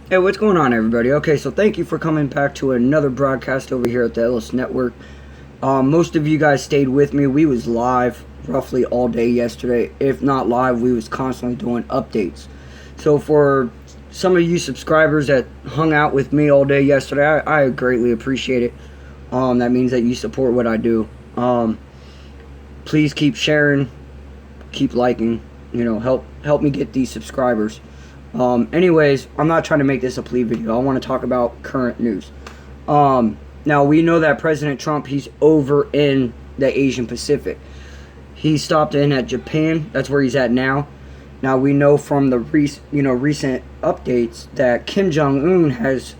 Hey, what's going on, everybody? Okay, so thank you for coming back to another broadcast over here at the Ellis Network. Most of you guys stayed with me. We was live roughly all day yesterday. If not live, we was constantly doing updates. So for some of you subscribers that hung out with me all day yesterday, I greatly appreciate it. That means that you support what I do. Please keep sharing, keep liking. Help me get these subscribers. Anyways, I'm not trying to make this a plea video. I want to talk about current news. Now, we know that President Trump, he's over in the Asian Pacific. He stopped in at Japan. That's where he's at now. Now, we know from the recent updates that Kim Jong-un has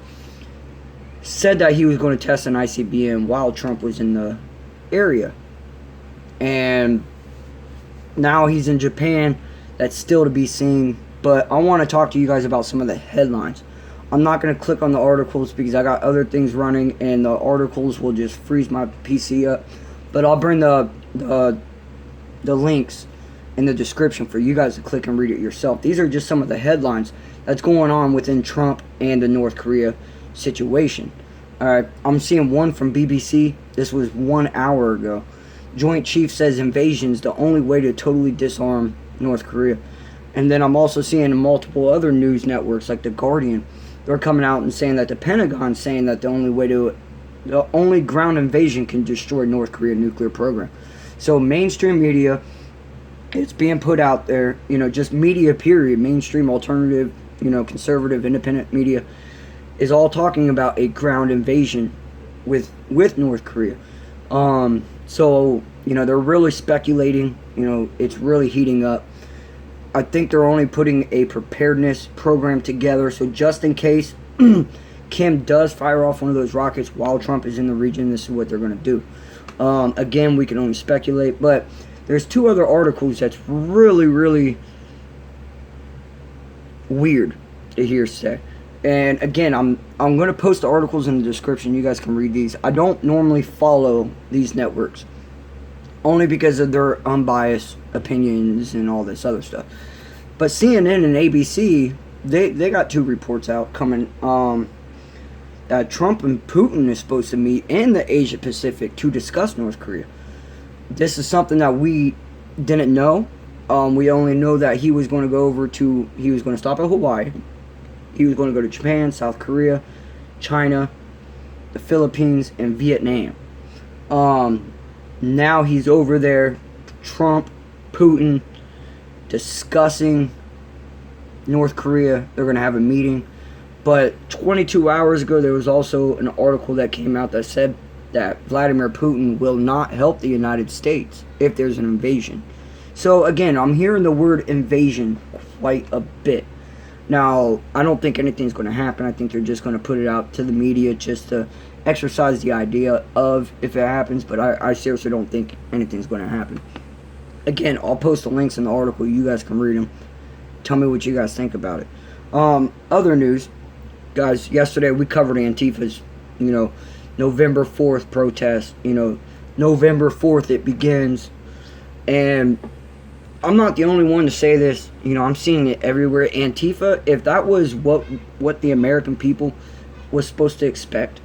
said that he was going to test an ICBM while Trump was in the area. And now he's in Japan. That's still to be seen. But I want to talk to you guys about some of the headlines. I'm not going to click on the articles because I got other things running and the articles will just freeze my PC up. But I'll bring the links in the description for you guys to click and read it yourself. These are just some of the headlines that's going on within Trump and the North Korea situation. Alright, I'm seeing one from BBC. This was 1 hour ago. Joint Chief says invasion is the only way to totally disarm North Korea. And then I'm also seeing multiple other news networks like The Guardian. They're coming out and saying that the Pentagon's saying that the only ground invasion can destroy North Korea's nuclear program. So mainstream media, it's being put out there, just media period, mainstream, alternative, conservative, independent media is all talking about a ground invasion with North Korea. So, they're really speculating, it's really heating up. I think they're only putting a preparedness program together, so just in case Kim does fire off one of those rockets while Trump is in the region, this is what they're going to do. Again, we can only speculate, but there's two other articles that's really, really weird to hear say. And again, I'm going to post the articles in the description. You guys can read these. I don't normally follow these networks, only because of their unbiased opinions and all this other stuff. But CNN and ABC, they got two reports out coming that Trump and Putin is supposed to meet in the Asia Pacific to discuss North Korea. This is something that we didn't know. We only know that he was going to stop at Hawaii. He was going to go to Japan, South Korea, China, the Philippines, and Vietnam. Now he's over there, Trump, Putin, discussing North Korea. They're going to have a meeting. But 22 hours ago, there was also an article that came out that said that Vladimir Putin will not help the United States if there's an invasion. So again, I'm hearing the word invasion quite a bit. Now, I don't think anything's going to happen. I think they're just going to put it out to the media just to exercise the idea of if it happens, but I seriously don't think anything's going to happen. Again, I'll post the links in the article. You guys can read them. Tell me what you guys think about it. Other news, guys, yesterday we covered Antifa's, November 4th protest. November 4th it begins. And I'm not the only one to say this. I'm seeing it everywhere. Antifa, if that was what the American people was supposed to expect,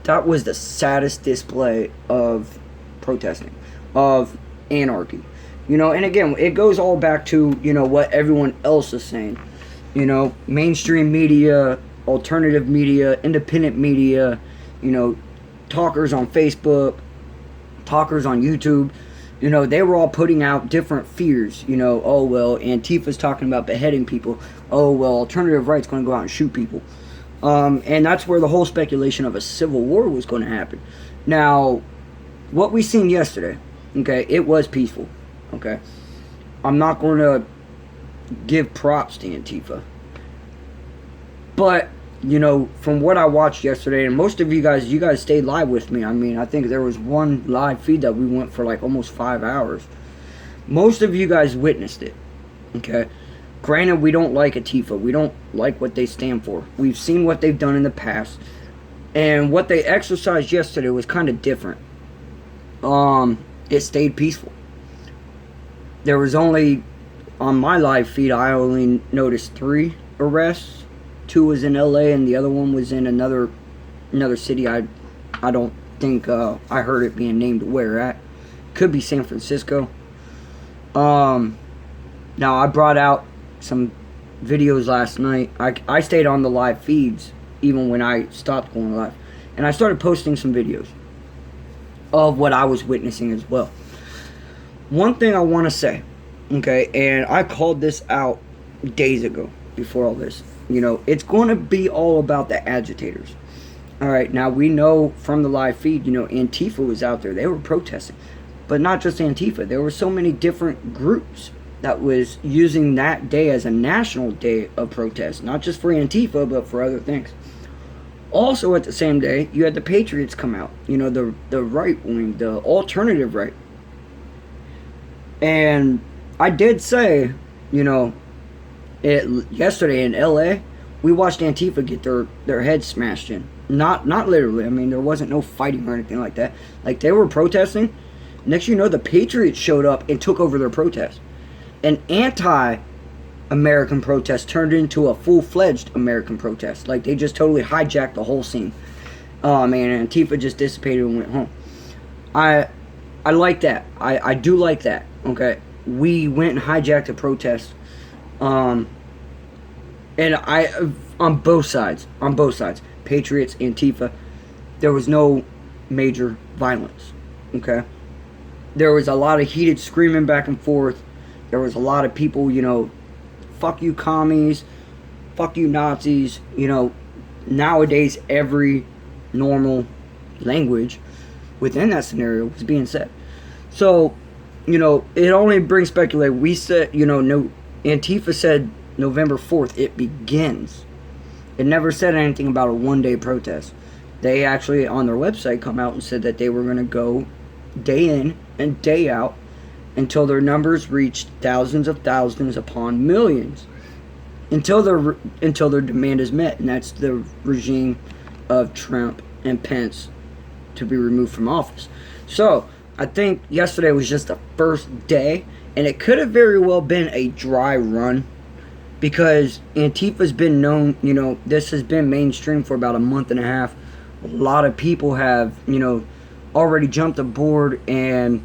that was the saddest display of protesting, of anarchy. And again, it goes all back to, what everyone else is saying. Mainstream media, alternative media, independent media, talkers on Facebook, talkers on YouTube. They were all putting out different fears. Oh, well, Antifa's talking about beheading people. Oh, well, alternative right's going to go out and shoot people. And that's where the whole speculation of a civil war was going to happen. Now, what we seen yesterday, okay, it was peaceful, okay? I'm not going to give props to Antifa. But, from what I watched yesterday, and most of you guys stayed live with me. I think there was one live feed that we went for like almost 5 hours. Most of you guys witnessed it, okay? Granted, we don't like Antifa. We don't like what they stand for. We've seen what they've done in the past. And what they exercised yesterday was kind of different. It stayed peaceful. There was only, on my live feed, I only noticed 3 arrests Two was in LA and the other one was in another city. I don't think I heard it being named where at. Could be San Francisco. Now I brought out some videos last night. I stayed on the live feeds even when I stopped going live, and I started posting some videos of what I was witnessing as well. One thing I want to say, okay, and I called this out days ago before all this. You know, it's going to be all about the agitators. All right, now we know from the live feed, you know, Antifa was out there. They were protesting. But not just Antifa. There were so many different groups that was using that day as a national day of protest. Not just for Antifa, but for other things. Also, at the same day, you had the Patriots come out. You know, the right wing, the alternative right. And I did say, you know, yesterday in LA, we watched Antifa get their heads smashed in. Not literally. I mean, there wasn't no fighting or anything like that. Like, they were protesting. Next you know, the Patriots showed up and took over their protest. An anti-American protest turned into a full-fledged American protest. Like, they just totally hijacked the whole scene. Oh, man, Antifa just dissipated and went home. I like that. I do like that, okay? We went and hijacked a protest. And on both sides, Patriots, Antifa, there was no major violence, okay? There was a lot of heated screaming back and forth. There was a lot of people, you know, fuck you commies, fuck you Nazis. You know, nowadays every normal language within that scenario was being said. So, you know, it only brings speculation. We said, you know, no, Antifa said November 4th, it begins. It never said anything about a one-day protest. They actually, on their website, come out and said that they were going to go day in and day out until their numbers reached thousands of thousands upon millions, until their demand is met, and that's the regime of Trump and Pence to be removed from office. So I think yesterday was just the first day, and it could have very well been a dry run, because Antifa's been known, you know, this has been mainstream for about a month and a half. A lot of people have, you know, already jumped aboard and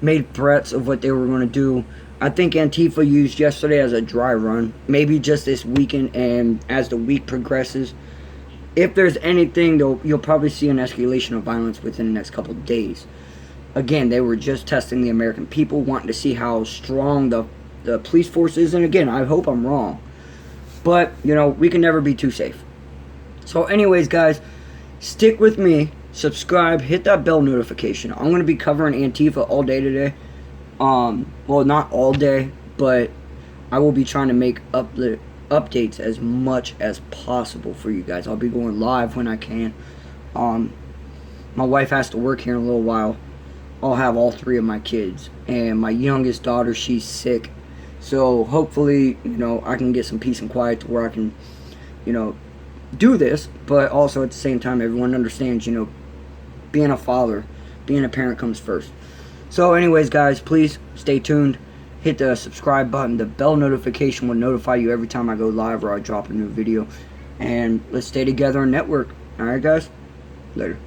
made threats of what they were going to do. I think Antifa used yesterday as a dry run, maybe just this weekend, and as the week progresses, if there's anything, you'll probably see an escalation of violence within the next couple of days. Again, they were just testing the American people, wanting to see how strong the police force is, and again, I hope I'm wrong, but, you know, we can never be too safe. So anyways, guys, stick with me. Subscribe, hit that bell notification. I'm going to be covering Antifa all day today. Well, not all day, but I will be trying to make updates as much as possible for you guys. I'll be going live when I can. My wife has to work here in a little while. I'll have all three of my kids. And my youngest daughter, she's sick. So hopefully, you know, I can get some peace and quiet to where I can, you know, do this. But also at the same time, everyone understands, you know, being a father, being a parent comes first. So anyways, guys, please stay tuned. Hit the subscribe button. The bell notification will notify you every time I go live or I drop a new video. And let's stay together and network. Alright, guys? Later.